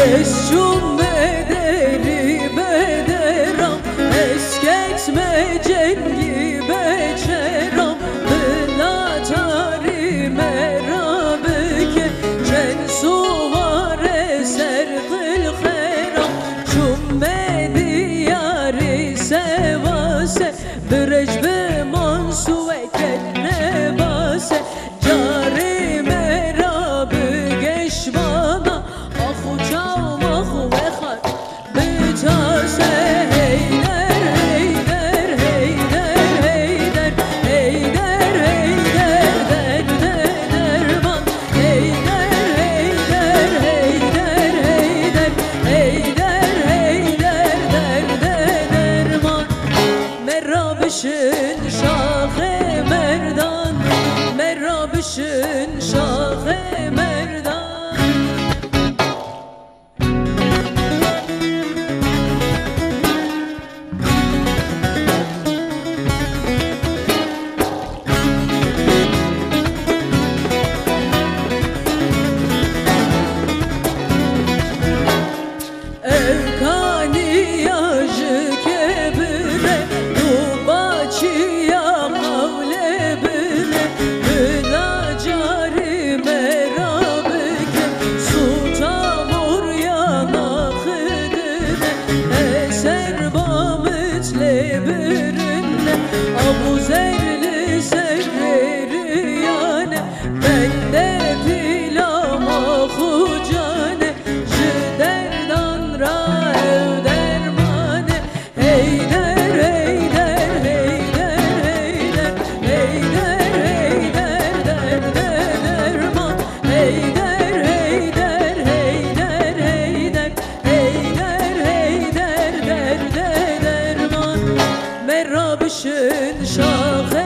Eşşum bederi bederam, esketme cengi beçeram, Bılatari merabike, cen suvar eser kıl kheram, Şumme diyari sevase, Brecbe mansuve kenne base, Cari merabı geç bana, Ahu çav mahu vekhat bütase. Heyder, heyder, heyder, heyder, heyder, heyder, derde derman. Heyder, heyder, heyder, heyder, heyder, heyder, derde derman. Merrabişin şahı merdan, Merrabişin şahı merdan. Evkani yajı kebire, Dubaçiya mavle bile, Bıla cari merabike, Sultamur yana khidine, Eser bamıtle birine, Abu Zerli serreri yane, Bende pilama hucane, Jderdan ra ev dermane. Heyder, heyder, heyder, heyder, heyder, heyder, derde derman. Heyder, heyder, heyder, heyder, heyder, heyder, derde derman. Merrabişin şahı